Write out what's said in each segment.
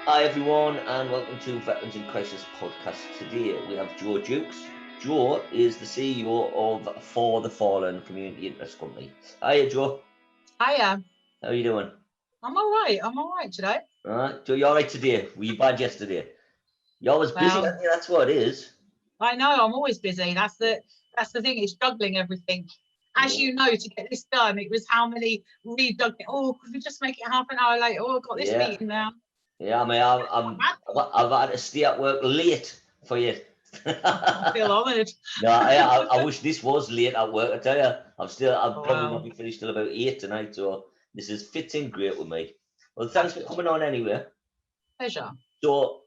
Hi everyone, and welcome to Veterans in Crisis podcast. Today we have Jo Jukes. Jo is the CEO of For the Fallen Community Interest Company. Hiya, Jo. Hiya. How are you doing? I'm all right. Today. Jo, you all right today? Were you bad yesterday? You're always busy, aren't you? That's what it is. I know. I'm always busy. That's the thing. It's juggling everything. As you know, to get this done, it was how many rejuggling. Oh, could we just make it half an hour later? Oh, I've got this meeting now. Yeah, I mean, I've had to stay at work late for you. I feel honoured. No, I wish this was late at work. I tell you, I'll probably not be finished till about 8 tonight. So this is fitting great with me. Well, thanks for coming on anyway. Pleasure. So,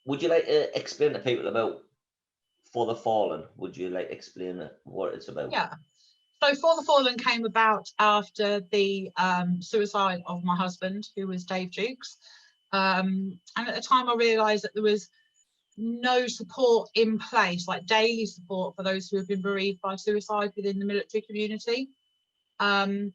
would you like to explain to people about For the Fallen? Would you like to explain what it's about? Yeah. So For the Fallen came about after the suicide of my husband, who was Dave Jukes. And at the time I realised that there was no support in place, like daily support for those who have been bereaved by suicide within the military community. When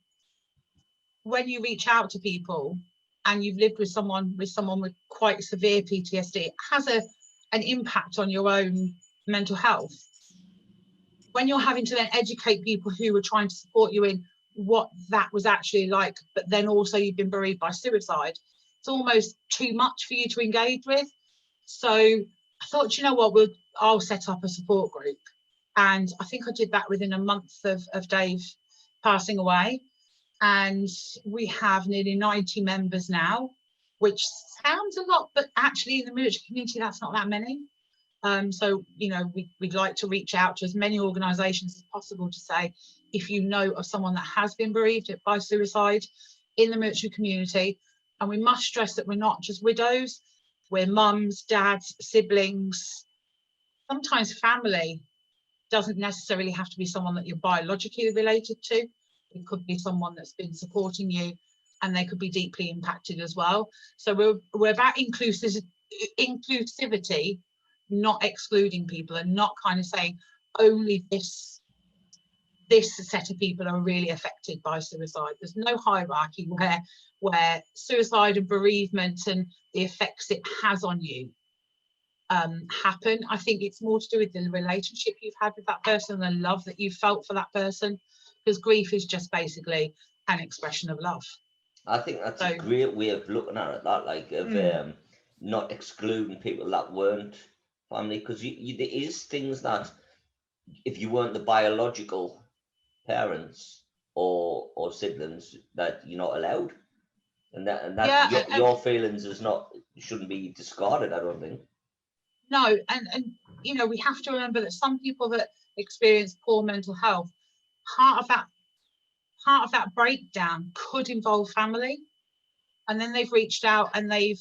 you reach out to people and you've lived with someone with quite severe PTSD, it has an impact on your own mental health. When you're having to then educate people who are trying to support you in what that was actually like, but then also you've been bereaved by suicide, it's almost too much for you to engage with. So I thought, you know what, I'll set up a support group. And I think I did that within a month of Dave passing away. And we have nearly 90 members now, which sounds a lot, but actually in the military community, that's not that many. So, you know, we'd like to reach out to as many organisations as possible to say, if you know of someone that has been bereaved by suicide in the military community, and we must stress that we're not just widows, we're mums, dads, siblings, sometimes family. Doesn't necessarily have to be someone that you're biologically related to. It could be someone that's been supporting you, and they could be deeply impacted as well. So we're about inclusivity, not excluding people, and not kind of saying only this set of people are really affected by suicide. There's no hierarchy where suicide and bereavement and the effects it has on you happen. I think it's more to do with the relationship you've had with that person, the love that you've felt for that person, because grief is just basically an expression of love. I think that's a great way of looking at it, that like of not excluding people that weren't family, because there is things that if you weren't the biological parents or siblings that you're not allowed, and that your feelings shouldn't be discarded, I don't think. No, and you know, we have to remember that some people that experience poor mental health, part of that breakdown could involve family, and then they've reached out and they've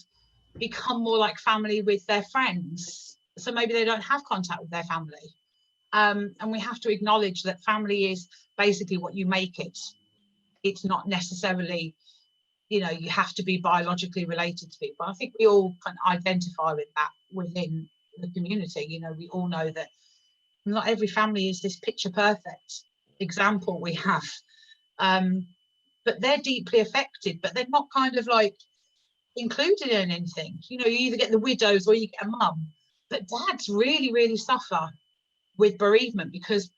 become more like family with their friends, so maybe they don't have contact with their family. And we have to acknowledge that family is basically what you make it. It's not necessarily, you know, you have to be biologically related to people. I think we all can identify with that within the community. You know, we all know that not every family is this picture perfect example we have, but they're deeply affected, but they're not kind of like included in anything. You know, you either get the widows or you get a mum, but dads really suffer with bereavement, because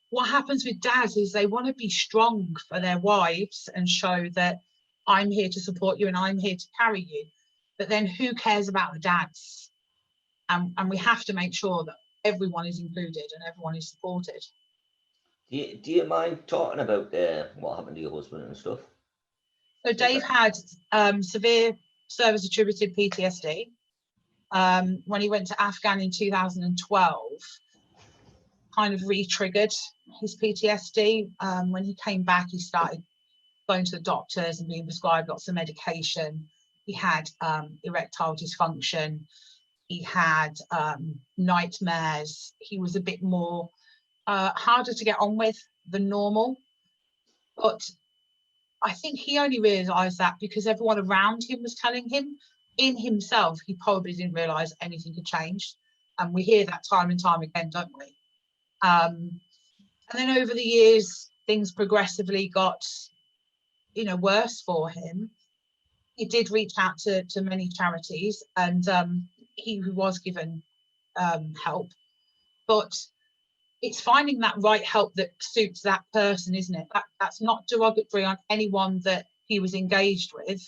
what happens with dads is they want to be strong for their wives and show that I'm here to support you and I'm here to carry you, but then who cares about the dads? And we have to make sure that everyone is included and everyone is supported. Do you mind talking about what happened to your husband and stuff? So Dave had severe service attributed PTSD. When he went to Afghan in 2012, kind of re-triggered his PTSD. When he came back, he started going to the doctors and being prescribed lots of medication. He had erectile dysfunction. He had nightmares. He was a bit more harder to get on with than normal. But I think he only realised that because everyone around him was telling him. In himself, he probably didn't realise anything had changed. And we hear that time and time again, don't we? And then over the years, things progressively got, you know, worse for him. he did reach out to many charities, and he was given help, but it's finding that right help that suits that person, isn't it? That's not derogatory on anyone that he was engaged with.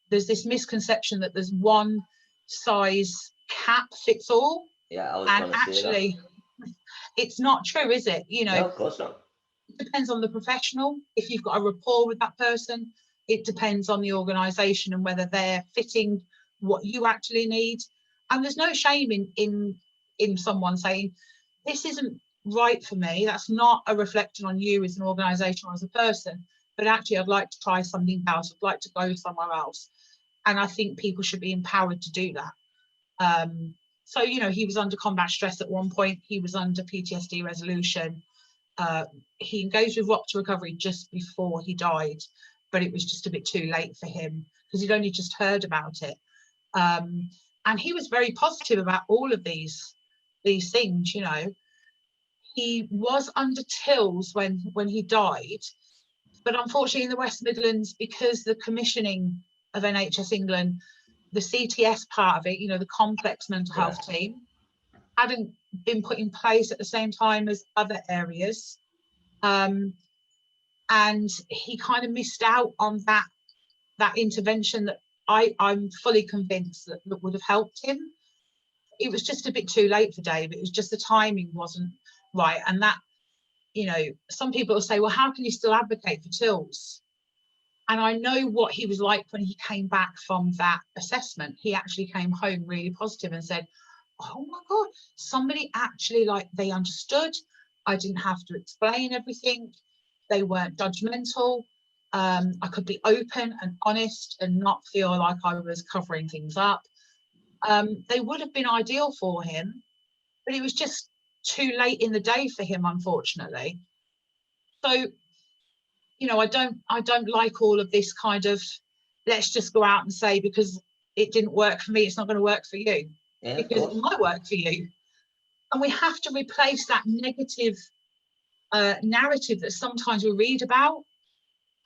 There's this misconception that there's one size cap fits all. Yeah, I was and going to say actually that. It's not true, is it? You know, no, of course not. It depends on the professional. If you've got a rapport with that person, it depends on the organisation and whether they're fitting what you actually need. And there's no shame in someone saying, this isn't right for me. That's not a reflection on you as an organisation or as a person, but actually I'd like to try something else. I'd like to go somewhere else. And I think people should be empowered to do that. So, you know, he was under combat stress at one point. He was under PTSD resolution. He engaged with Rock to Recovery just before he died, but it was just a bit too late for him because he'd only just heard about it. And he was very positive about all of these things, you know. He was under TILs when he died, but unfortunately in the West Midlands, because the commissioning of NHS England, the CTS part of it, you know, the complex mental health team, hadn't been put in place at the same time as other areas. And he kind of missed out on that intervention that I'm fully convinced that would have helped him. It was just a bit too late for Dave. It was just the timing wasn't right. And that, you know, some people will say, well, how can you still advocate for TILs? And I know what he was like when he came back from that assessment. He actually came home really positive and said, oh my God, somebody actually, like, they understood. I didn't have to explain everything. They weren't judgmental. I could be open and honest and not feel like I was covering things up. They would have been ideal for him, but it was just too late in the day for him, unfortunately. So, you know, I don't like all of this kind of, let's just go out and say, because it didn't work for me, it's not going to work for you. Yeah, because it might work for you. And we have to replace that negative narrative that sometimes we read about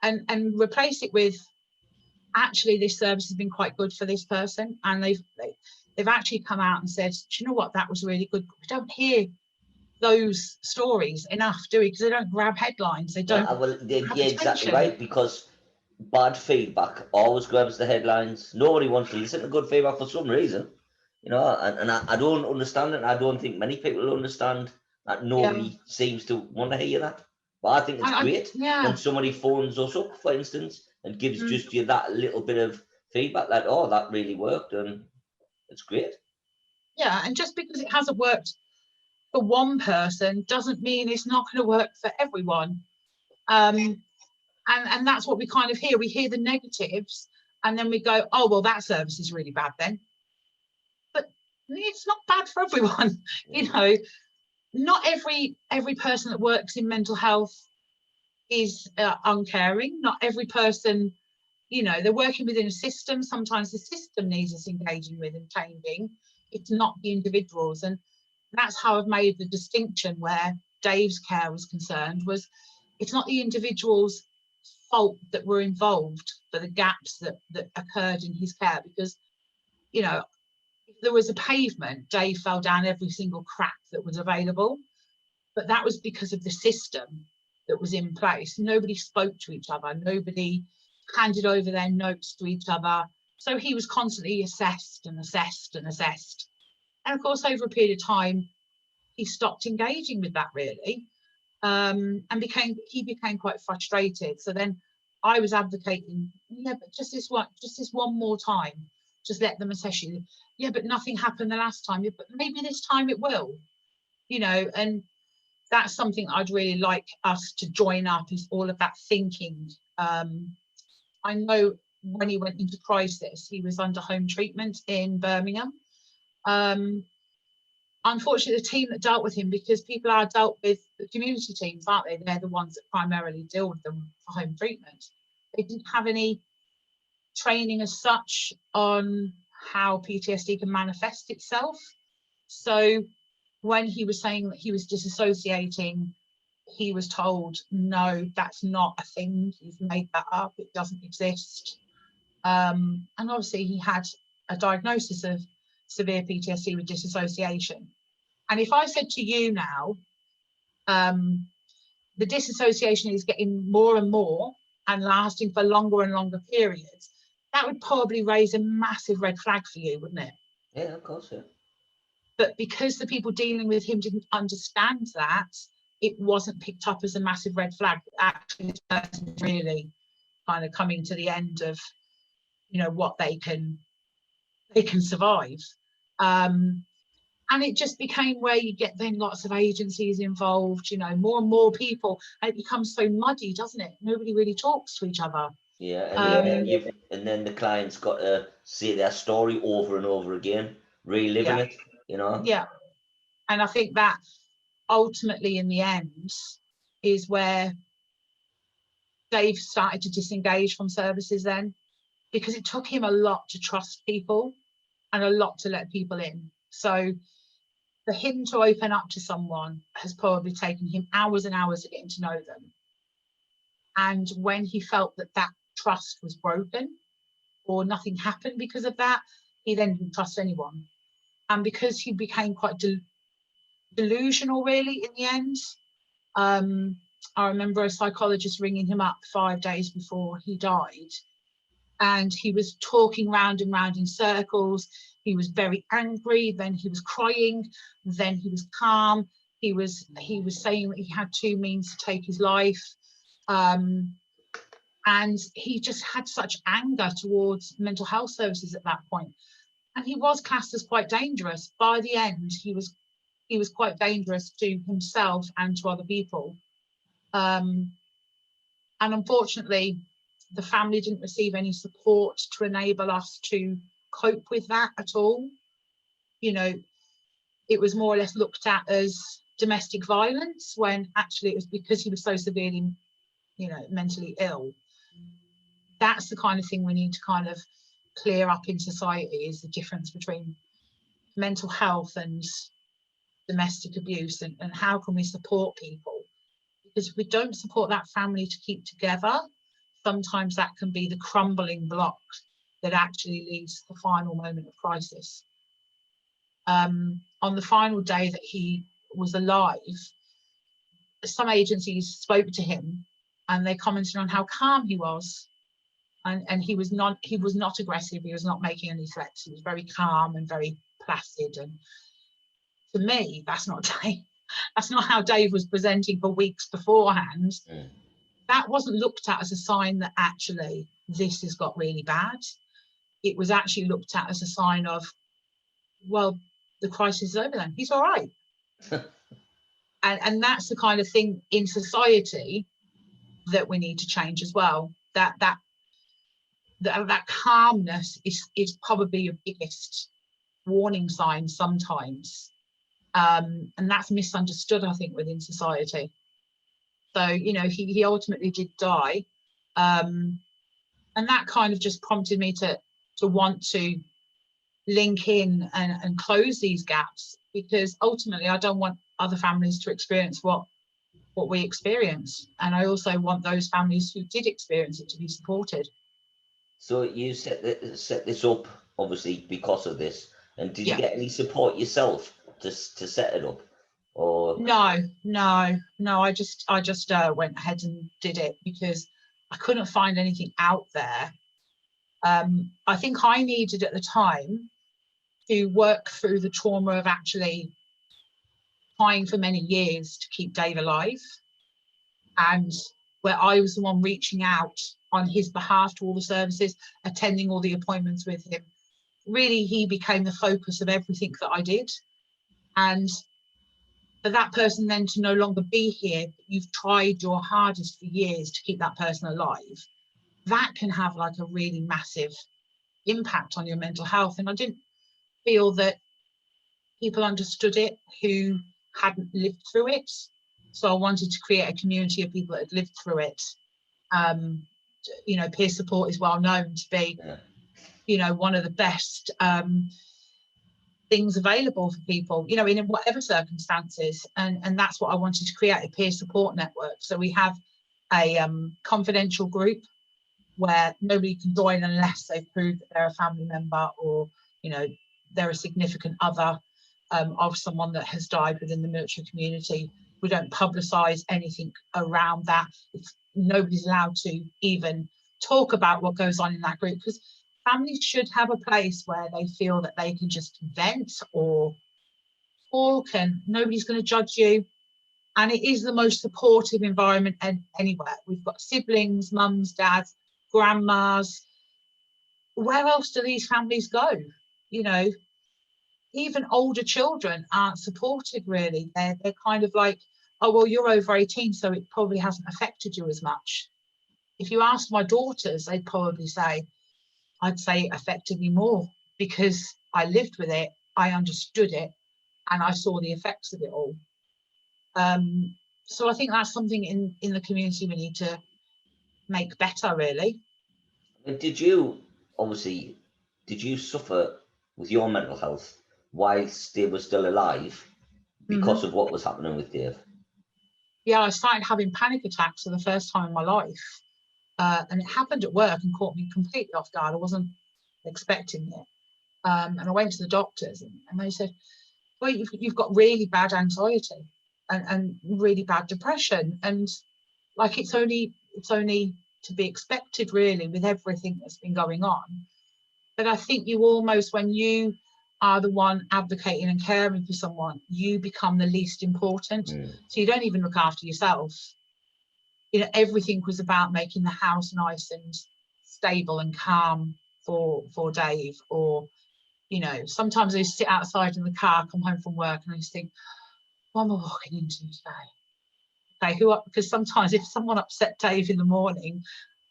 and replace it with, actually, this service has been quite good for this person. And they've actually come out and said, do you know what, that was really good. We don't hear those stories enough, do we? Because they don't grab headlines. They don't. Yeah, exactly right. Because bad feedback always grabs the headlines. Nobody wants to listen to good feedback for some reason, you know. And I don't understand it. I don't think many people understand that. Nobody seems to want to hear that. But I think it's great when somebody phones us up, for instance, and gives just you that little bit of feedback, that, oh, that really worked, and it's great. Yeah, and just because it hasn't worked for one person doesn't mean it's not going to work for everyone. And that's what we kind of hear. We hear the negatives and then we go, oh, well, that service is really bad then. But it's not bad for everyone. You know, not every person that works in mental health is uncaring. Not every person, you know, they're working within a system. Sometimes the system needs us engaging with and changing. It's not the individuals. And that's how I've made the distinction where Dave's care was concerned, was it's not the individual's fault that were involved for the gaps that occurred in his care. Because, you know, if there was a pavement, Dave fell down every single crack that was available. But that was because of the system that was in place. Nobody spoke to each other. Nobody handed over their notes to each other. So he was constantly assessed and assessed and assessed. And of course, over a period of time, he stopped engaging with that, really, and he became quite frustrated. So then I was advocating, yeah, but just this one more time, just let them assess you. Yeah, but nothing happened the last time. Yeah, but maybe this time it will, you know. And that's something I'd really like us to join up, is all of that thinking. I know when he went into crisis, he was under home treatment in Birmingham. Unfortunately, the team that dealt with him, because people are dealt with, the community teams, aren't they? They're the ones that primarily deal with them for home treatment. They didn't have any training as such on how PTSD can manifest itself. So when he was saying that he was disassociating, he was told, no, that's not a thing. You've made that up. It doesn't exist. And obviously he had a diagnosis of severe PTSD with disassociation. And if I said to you now, the disassociation is getting more and more and lasting for longer and longer periods, that would probably raise a massive red flag for you, wouldn't it? Yeah, of course, yeah. But because the people dealing with him didn't understand that, it wasn't picked up as a massive red flag. Actually, this person is really kind of coming to the end of, you know, what they can survive. And it just became where you get then lots of agencies involved, you know, more and more people, and it becomes so muddy, doesn't it? Nobody really talks to each other. Yeah, and then the client's got to say their story over and over again, reliving it, you know? Yeah. And I think that ultimately in the end is where Dave started to disengage from services then, because it took him a lot to trust people and a lot to let people in. So for him to open up to someone has probably taken him hours and hours of getting to know them. And when he felt that that trust was broken or nothing happened because of that, he then didn't trust anyone. And because he became quite delusional, really, in the end, I remember a psychologist ringing him up 5 days before he died, and he was talking round and round in circles. He was very angry, then he was crying, then he was calm. He was saying that he had 2 means to take his life. And he just had such anger towards mental health services at that point. And he was classed as quite dangerous. By the end, he was quite dangerous to himself and to other people. And unfortunately, the family didn't receive any support to enable us to cope with that at all. You know, it was more or less looked at as domestic violence, when actually it was because he was so severely, you know, mentally ill. That's the kind of thing we need to kind of clear up in society, is the difference between mental health and domestic abuse, and how can we support people? Because if we don't support that family to keep together, sometimes that can be the crumbling block that actually leads to the final moment of crisis. On the final day that he was alive, some agencies spoke to him and they commented on how calm he was. And he was not aggressive, he was not making any threats, he was very calm and very placid. And to me, that's not Dave. That's not how Dave was presenting for weeks beforehand. That wasn't looked at as a sign that actually this has got really bad. It was actually looked at as a sign of, well, the crisis is over then, he's all right. and that's the kind of thing in society that we need to change as well. That calmness is probably your biggest warning sign sometimes. And that's misunderstood, I think, within society. So, you know, he ultimately did die. And that kind of just prompted me to want to link in and close these gaps, because ultimately I don't want other families to experience what we experience. And I also want those families who did experience it to be supported. So you set this up, obviously, because of this. And did you Yeah. get any support yourself to set it up? Or No, I just went ahead and did it because I couldn't find anything out there. I think I needed at the time to work through the trauma of actually trying for many years to keep Dave alive, and where I was the one reaching out on his behalf to all the services, attending all the appointments with him. Really, he became the focus of everything that I did. And for that person then to no longer be here, you've tried your hardest for years to keep that person alive, that can have like a really massive impact on your mental health. And I didn't feel that people understood it who hadn't lived through it. So I wanted to create a community of people that had lived through it. You know, peer support is well known to be, you know, one of the best things available for people, you know, in whatever circumstances. And that's what I wanted to create, a peer support network. So we have a confidential group where nobody can join unless they prove that they're a family member, or, you know, they're a significant other of someone that has died within the military community. We don't publicise anything around that. Nobody's allowed to even talk about what goes on in that group, because families should have a place where they feel that they can just vent or talk, and nobody's going to judge you. And it is the most supportive environment anywhere. We've got siblings, mums, dads, grandmas. Where else do these families go? You know, even older children aren't supported really. They're kind of like, oh, well, you're over 18, so it probably hasn't affected you as much. If you ask my daughters, they'd probably say, I'd say it affected me more, because I lived with it, I understood it, and I saw the effects of it all. So I think that's something in the community we need to make better, really. Did you, obviously, did you suffer with your mental health whilst Dave was still alive because of what was happening with Dave? Yeah, I started having panic attacks for the first time in my life. And it happened at work and caught me completely off guard. I wasn't expecting it. And I went to the doctors, and they said, well, you've got really bad anxiety and really bad depression. And like, it's only to be expected, really, with everything that's been going on. But I think you almost, when you are the one advocating and caring for someone, you become the least important. So you don't even look after yourself. You know, everything was about making the house nice and stable and calm for Dave. Or, you know, sometimes I sit outside in the car, come home from work, and I just think, what am I walking into today? Okay, because sometimes if someone upset Dave in the morning,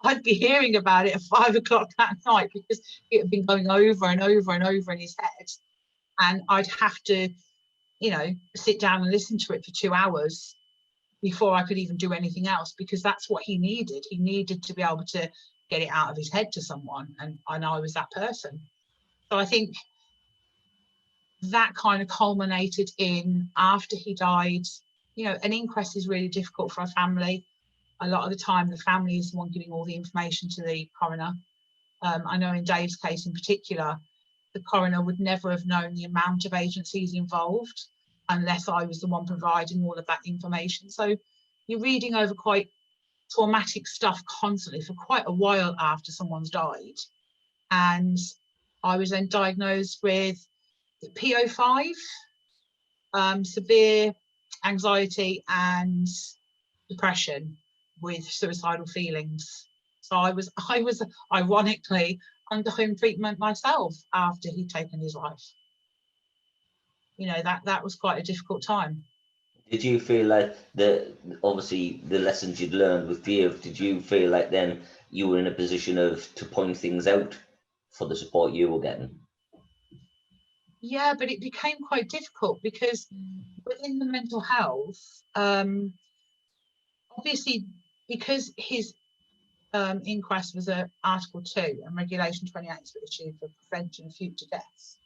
I'd be hearing about it at 5 o'clock that night, because it had been going over and over and over in his head. And I'd have to, you know, sit down and listen to it for 2 hours before I could even do anything else, because that's what he needed. He needed to be able to get it out of his head to someone, and I was that person. So I think that kind of culminated in, after he died, you know, an inquest is really difficult for a family. A lot of the time the family is the one giving all the information to the coroner. I know in Dave's case in particular, the coroner would never have known the amount of agencies involved unless I was the one providing all of that information. So you're reading over quite traumatic stuff constantly for quite a while after someone's died. And I was then diagnosed with PO5, severe anxiety and depression with suicidal feelings. So I was ironically under home treatment myself after he'd taken his life. You know, that was quite a difficult time. Did you feel like obviously the lessons you'd learned with Dave, did you feel like then you were in a position to point things out for the support you were getting? Yeah, but it became quite difficult, because within the mental health, obviously, because his inquest was Article 2 and Regulation 28 was issued for prevention of future deaths,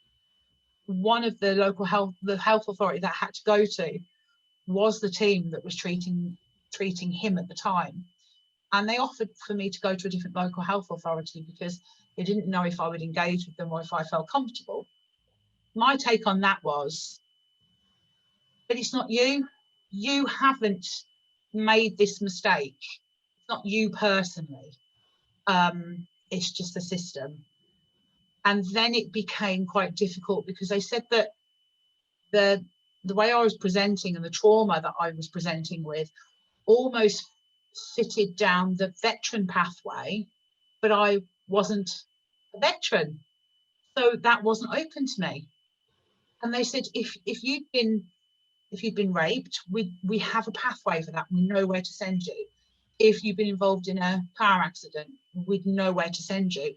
one of the local health authority that I had to go to was the team that was treating him at the time. And they offered for me to go to a different local health authority because they didn't know if I would engage with them or if I felt comfortable. My take on that was, but it's not you. You haven't made this mistake. It's not you personally. It's just the system. And then it became quite difficult, because they said that the way I was presenting and the trauma that I was presenting with almost fitted down the veteran pathway, but I wasn't a veteran. So that wasn't open to me. And they said, if you'd been raped, we have a pathway for that. We know where to send you. If you've been involved in a car accident, we'd know where to send you.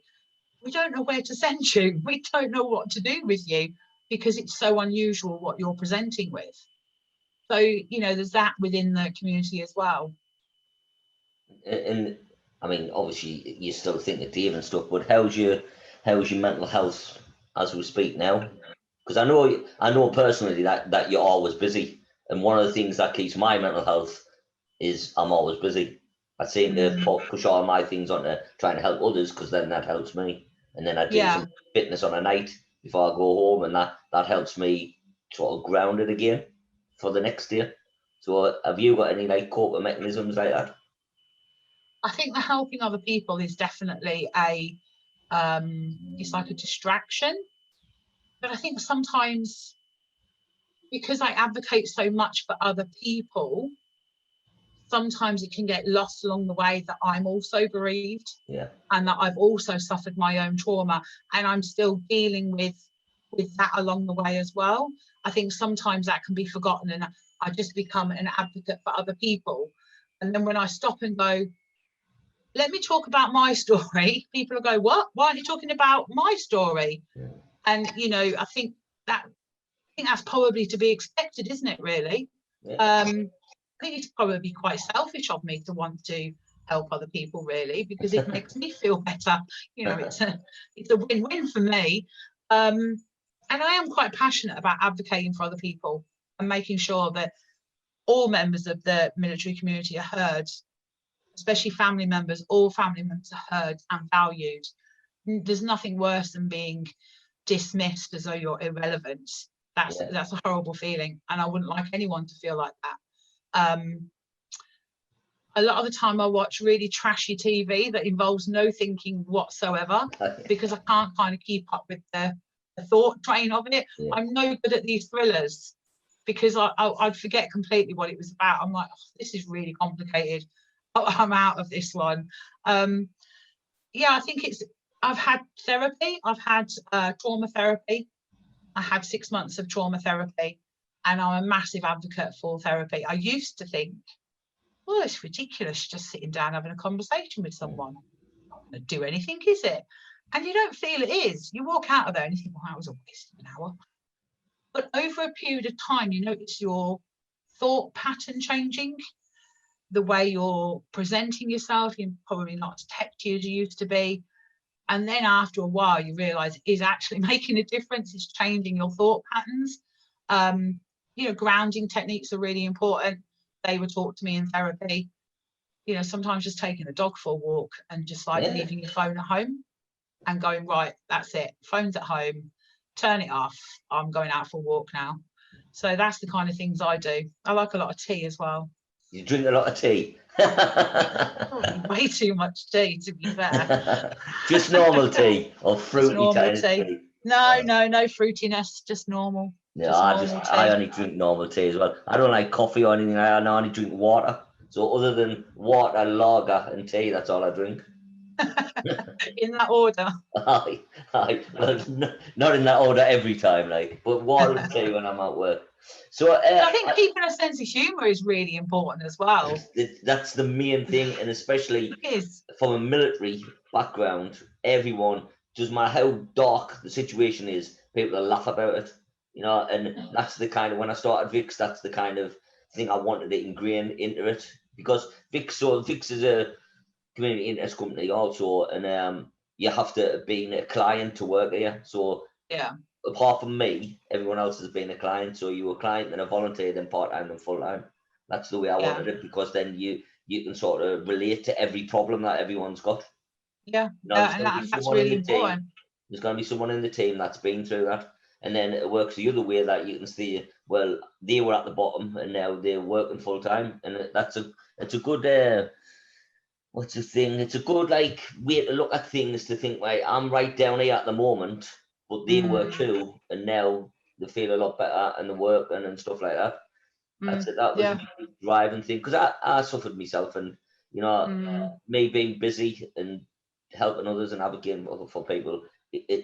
We don't know where to send you. We don't know what to do with you, because it's so unusual what you're presenting with. So, you know, there's that within the community as well. And I mean, obviously you still think of Dave and stuff, but how's your mental health as we speak now? Because I know personally that you're always busy, and one of the things that keeps my mental health is I'm always busy. I seem to push all my things onto trying to help others, because then that helps me. And then I do some fitness on a night before I go home, and that helps me sort of grounded again for the next day. So have you got any like coping mechanisms like that? I think the helping other people is definitely it's like a distraction. But I think sometimes, because I advocate so much for other people, sometimes it can get lost along the way that I'm also bereaved, and that I've also suffered my own trauma, and I'm still dealing with that along the way as well. I think sometimes that can be forgotten, and I just become an advocate for other people. And then when I stop and go, let me talk about my story, people will go, what? Why aren't you talking about my story? And, you know, I think that's probably to be expected, isn't it, really? I think it's probably quite selfish of me to want to help other people, really, because it makes me feel better. You know, it's a win-win for me. And I am quite passionate about advocating for other people and making sure that all members of the military community are heard, especially family members. All family members are heard and valued. There's nothing worse than being dismissed as though you're irrelevant. That's a horrible feeling, and I wouldn't like anyone to feel like that. A lot of the time I watch really trashy TV that involves no thinking whatsoever, because I can't kind of keep up with the thought train of it. I'm no good at these thrillers, because I'd forget completely what it was about. I'm like, oh, this is really complicated. I'm out of this one. I think I've had therapy. I've had trauma therapy. I had 6 months of trauma therapy, and I'm a massive advocate for therapy. I used to think, well, it's ridiculous just sitting down having a conversation with someone. Not going to do anything, is it? And you don't feel it is. You walk out of there and you think, well, that was a waste of an hour. But over a period of time, you notice your thought pattern changing, the way you're presenting yourself. You're probably not as touchy as you used to be. And then after a while, you realise it is actually making a difference. It's changing your thought patterns. You know, grounding techniques are really important. They were taught to me in therapy. You know, sometimes just taking the dog for a walk and just like leaving your phone at home and going, right, that's it. Phone's at home. Turn it off. I'm going out for a walk now. So that's the kind of things I do. I like a lot of tea as well. You drink a lot of tea? Way too much tea, to be fair. Just normal tea or fruity tea? No fruitiness, just normal. No, I only drink normal tea as well. I don't like coffee or anything. I only drink water. So other than water, lager and tea, that's all I drink. In that order? Well, not in that order every time, like, but water and tea when I'm at work. So I think keeping a sense of humour is really important as well. That's the main thing, and especially from a military background, everyone, doesn't matter how dark the situation is, people will laugh about it, you know. And that's the kind of, when I started Vix, that's the kind of thing I wanted to ingrain into it, because Vix is a community interest company also, and you have to be a client to work here. So apart from me, everyone else has been a client. So you were a client, then a volunteer, then part-time and full-time. That's the way I wanted it, because then you can sort of relate to every problem that everyone's got. And that's really important. There's going to be someone in the team that's been through that, and then it works the other way, that you can see, well, they were at the bottom and now they're working full-time, and it's a good what's the thing? It's a good like way to look at things, to think, right, I'm right down here at the moment, but they were too, and now they feel a lot better and they're working and stuff like that. That's it. That was a driving thing, because I suffered myself, and you know, me being busy and helping others and advocating for people,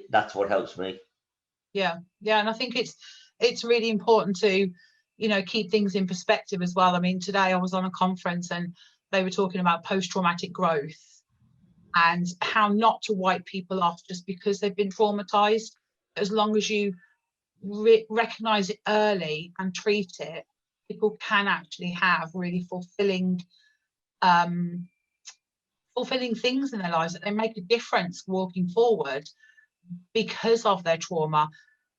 that's what helps me. And I think it's really important to, you know, keep things in perspective as well. I mean, today I was on a conference and they were talking about post-traumatic growth and how not to wipe people off just because they've been traumatized. As long as you recognize it early and treat it, people can actually have really fulfilling things in their lives, that they make a difference walking forward because of their trauma,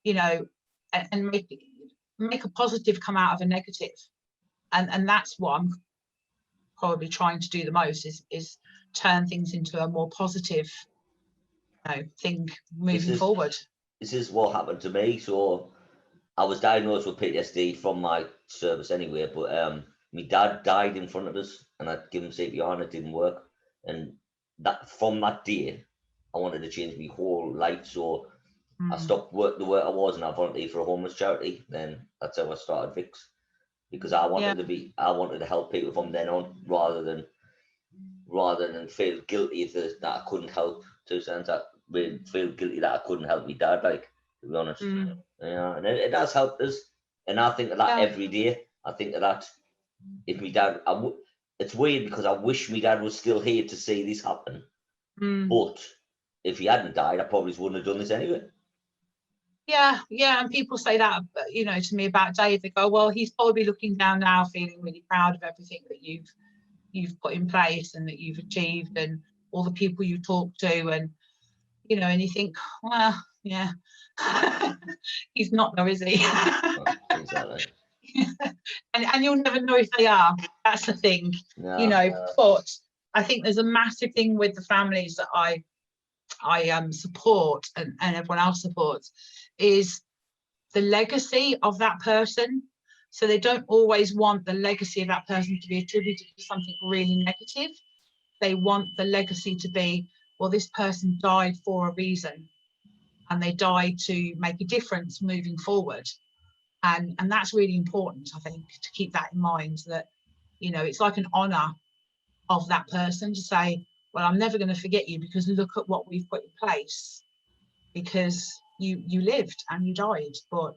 you know, and make a positive come out of a negative. And that's what I'm probably trying to do the most is turn things into a more positive, thing moving forward. This is what happened to me. So I was diagnosed with PTSD from my service anyway, but my dad died in front of us, and I'd given CPR and it didn't work. And that from that day, I wanted to change my whole life. So I stopped the work I was, and I volunteered for a homeless charity. Then that's how I started Vix, because I wanted to help people from then on, rather than feel guilty that I couldn't help. Two cents, I really feel guilty that I couldn't help my dad. Like, to be honest, and it has helped us. And I think of that every day. I think of that. If my dad, it's weird because I wish my dad was still here to see this happen. But if he hadn't died, I probably wouldn't have done this anyway. Yeah, and people say that, to me about Dave. They go, well, he's probably looking down now, feeling really proud of everything that you've put in place and that you've achieved, and all the people you talk to, and and you think, well, yeah, he's not though, is he? Exactly. and you'll never know if they are. That's the thing, But I think there's a massive thing with the families that I support, and everyone else supports, is the legacy of that person. So they don't always want the legacy of that person to be attributed to something really negative. They want the legacy to be, well, this person died for a reason, and they died to make a difference moving forward. And that's really important, I think, to keep that in mind, that it's like an honor of that person to say, well, I'm never going to forget you, because look at what we've put in place, because you lived and you died, but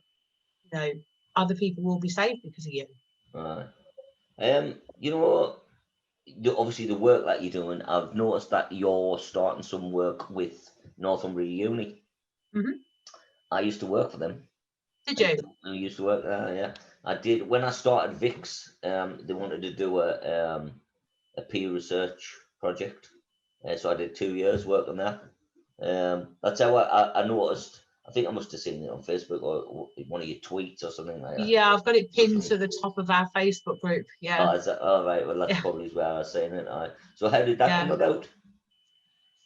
other people will be saved because of you. Right. Obviously the work that you're doing, I've noticed that you're starting some work with Northumbria Uni. I used to work for them. Did you? I used to work there, yeah. I did. When I started Vix, they wanted to do a peer research project. So I did 2 years working there. That's how I noticed. I think I must have seen it on Facebook or one of your tweets or something like that. Yeah, I've got it pinned to the top of our Facebook group. Yeah. Oh, is that all right? Well, that's probably where I was saying it. So how did that come about?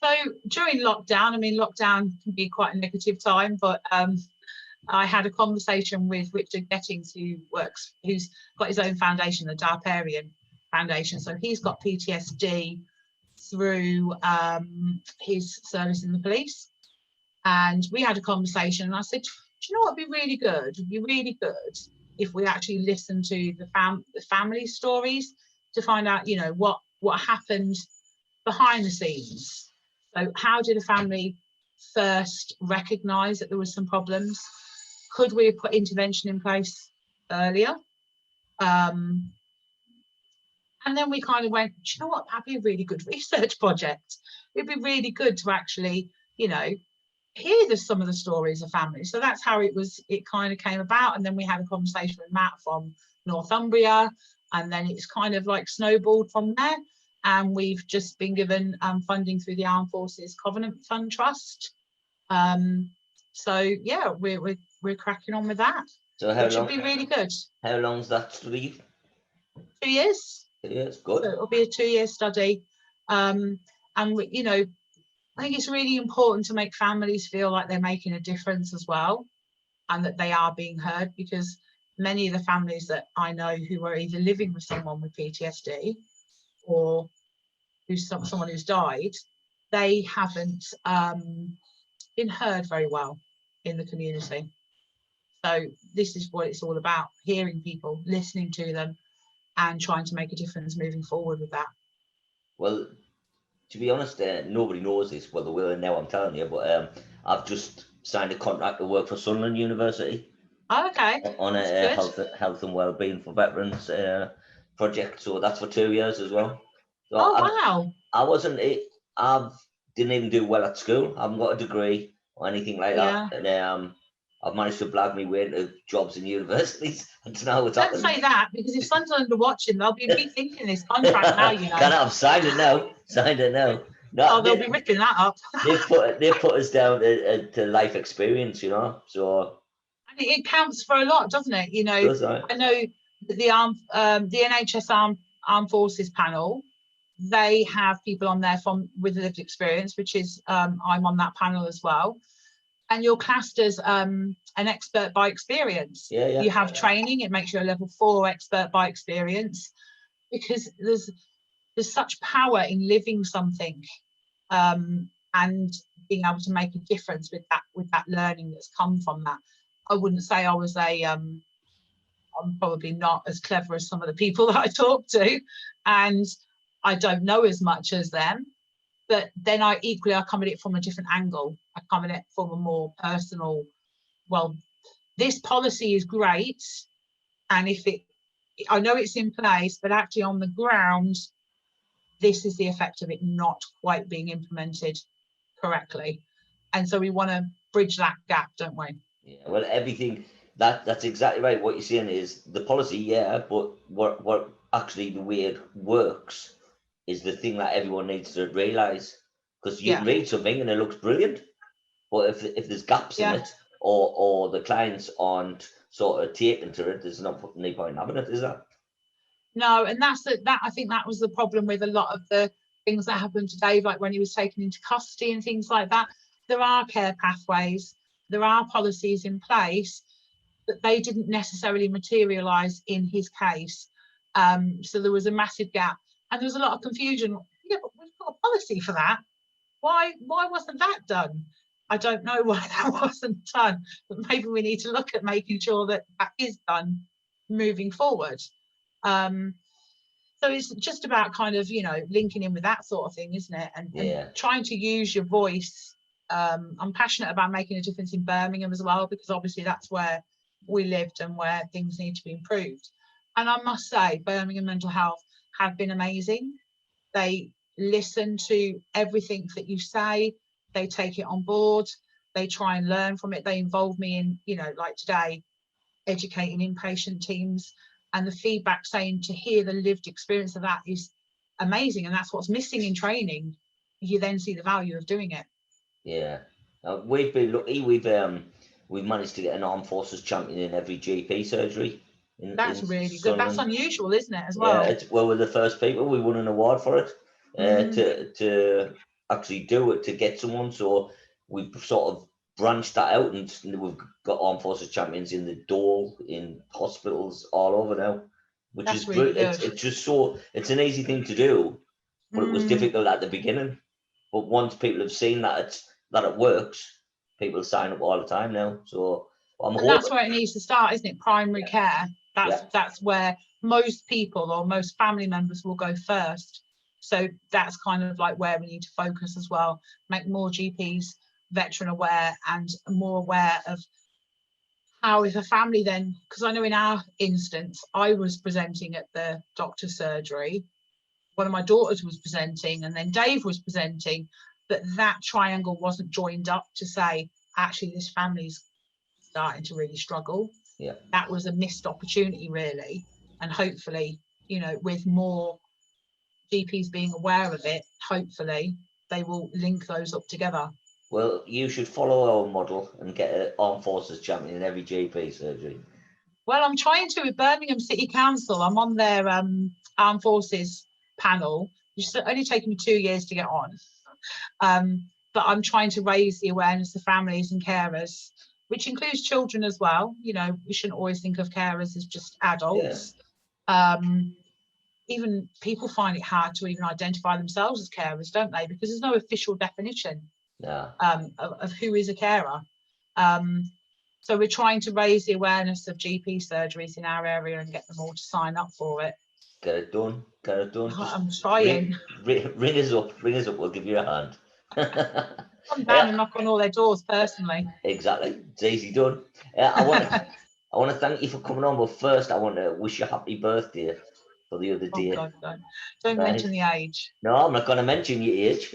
So during lockdown, lockdown can be quite a negative time, but I had a conversation with Richard Gettings, who's got his own foundation, the Darparian Foundation. So he's got PTSD through his service in the police. And we had a conversation, and I said, do you know what would be really good? It would be really good if we actually listen to the family stories to find out, what happened behind the scenes. So how did a family first recognise that there was some problems? Could we have put intervention in place earlier? And then we kind of went, do you know what, that'd be a really good research project. It'd be really good to actually, hear some of the stories of families. So that's how it kind of came about. And then we had a conversation with Matt from Northumbria, and then it's kind of like snowballed from there. And we've just been given funding through the Armed Forces Covenant Fund Trust. So yeah, we're cracking on with that. So which should be really good. How long's that study? 2 years. 2 years, good. So it'll be a 2-year study. And I think it's really important to make families feel like they're making a difference as well, and that they are being heard, because many of the families that I know who are either living with someone with PTSD or someone who's died, they haven't been heard very well in the community. So this is what it's all about, hearing people, listening to them, and trying to make a difference moving forward with that. Well, to be honest, nobody knows this. Well, they will now, I'm telling you, but I've just signed a contract to work for Sunderland University. Oh, okay. On a health and wellbeing for veterans project. So that's for 2 years as well. So wow. I didn't even do well at school. I haven't got a degree or anything like that. And I've managed to blag me way into jobs in universities. I don't know what's happening. Don't say that, because if Sunderland are watching, they'll be rethinking this contract now, I've signed it now. No, they'll be ripping that up. they put us down to life experience, so. And it counts for a lot, doesn't it? I know the NHS armed forces panel, they have people on there with lived experience, which is I'm on that panel as well. And you're classed as an expert by experience. You have training, it makes you a level 4 expert by experience, because there's such power in living something and being able to make a difference with that learning that's come from that. I wouldn't say I was I'm probably not as clever as some of the people that I talk to, and I don't know as much as them, but then I come at it from a different angle. I come at it from a more personal, well, this policy is great, and I know it's in place, but actually on the ground, this is the effect of it not quite being implemented correctly. And so we want to bridge that gap, don't we? Yeah, well, everything that's exactly right. What you're saying is the policy, but what actually the way it works is the thing that everyone needs to realise. Because you can read something and it looks brilliant, but if there's gaps in it, or the clients aren't sort of taken to it, there's no point in having it, is there? No, and that I think that was the problem with a lot of the things that happened to Dave, like when he was taken into custody and things like that. There are care pathways, there are policies in place, but they didn't necessarily materialise in his case. So there was a massive gap, and there was a lot of confusion. Yeah, but we've got a policy for that. Why wasn't that done? I don't know why that wasn't done, but maybe we need to look at making sure that is done moving forward. So it's just about kind of, linking in with that sort of thing, isn't it? And trying to use your voice. I'm passionate about making a difference in Birmingham as well, because obviously that's where we lived and where things need to be improved. And I must say, Birmingham Mental Health have been amazing. They listen to everything that you say, they take it on board, they try and learn from it. They involve me in, like today, educating inpatient teams, and the feedback saying to hear the lived experience of that is amazing, and that's what's missing in training. You then see the value of doing it. Yeah, we've been lucky. We've managed to get an armed forces champion in every GP surgery. That's really good. That's unusual, isn't it, as well? Yeah, we're the first people. We won an award for it to actually do it, to get someone. So we've sort of branched that out, and we've got armed forces champions in the Dole, in hospitals all over now, which is really good. It's just it's an easy thing to do, but it was difficult at the beginning. But once people have seen that it works, people sign up all the time now. So that's where it needs to start, isn't it? Primary care. That's where most people or most family members will go first. So that's kind of like where we need to focus as well. Make more GPs veteran aware and more aware of how, if a family then, because I know in our instance, I was presenting at the doctor's surgery, one of my daughters was presenting, and then Dave was presenting, but that triangle wasn't joined up to say, actually, this family's starting to really struggle. That was a missed opportunity, really. And hopefully, with more GPs being aware of it, hopefully they will link those up together. Well, you should follow our model and get an armed forces champion in every GP surgery. Well, I'm trying to with Birmingham City Council. I'm on their armed forces panel. It's only taken me 2 years to get on. But I'm trying to raise the awareness of families and carers, which includes children as well. We shouldn't always think of carers as just adults. Even people find it hard to even identify themselves as carers, don't they? Because there's no official definition of who is a carer. So we're trying to raise the awareness of GP surgeries in our area and get them all to sign up for it. Get it done. I'm trying. Ring us up. We'll give you a hand. Come down and knock on all their doors personally. Exactly. It's easy done. I want to thank you for coming on, but first I want to wish you a happy birthday for the other day. God, don't mention the age. No, I'm not going to mention your age.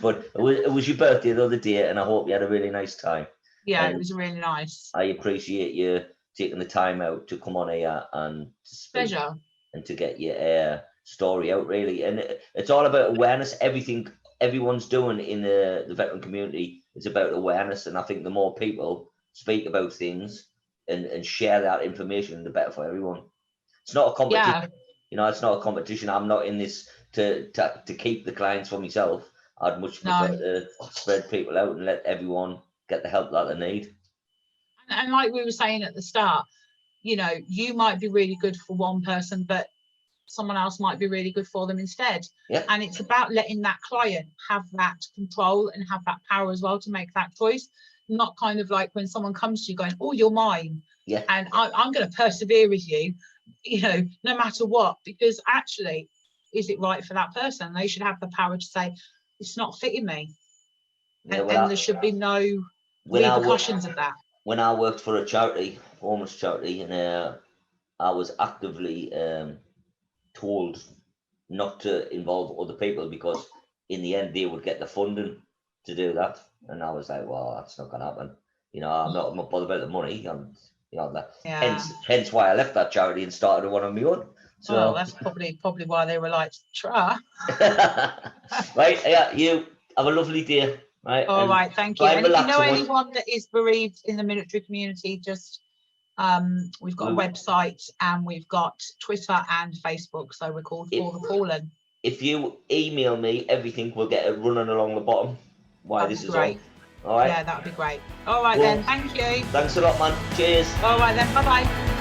But it was your birthday the other day, and I hope you had a really nice time. Yeah, it was really nice. I appreciate you taking the time out to come on here and to speak. Pleasure. And to get your story out, really. And it's all about awareness. Everything everyone's doing in the veteran community is about awareness. And I think the more people speak about things and share that information, the better for everyone. It's not a competition. You know, it's not a competition. I'm not in this to keep the clients for myself. I'd much prefer to spread people out and let everyone get the help that they need. And like we were saying at the start, you know, you might be really good for one person, but someone else might be really good for them instead. Yeah. And it's about letting that client have that control and have that power as well to make that choice. Not kind of like when someone comes to you going, oh, you're mine. Yeah. And I'm going to persevere with you, you know, no matter what, because actually, is it right for that person? They should have the power to say, it's not fitting me. Yeah, and there should be no repercussions of that. When I worked for a charity, homeless charity, and I was actively told not to involve other people because in the end they would get the funding to do that. And I was like, well, that's not gonna happen. You know, I'm not bothered about the money. And you know that. Yeah. Hence why I left that charity and started one on my own. So well, that's probably why they were like, try. Right, yeah, you have a lovely day. Right. All right, thank you. And if you know anyone that is bereaved in the military community, just we've got a website and we've got Twitter and Facebook, so we're called For the Fallen. If you email me, everything will get running along the bottom. Why this is great. On. All right. Yeah, that would be great. All right then, thank you. Thanks a lot, man. Cheers. All right then, bye bye.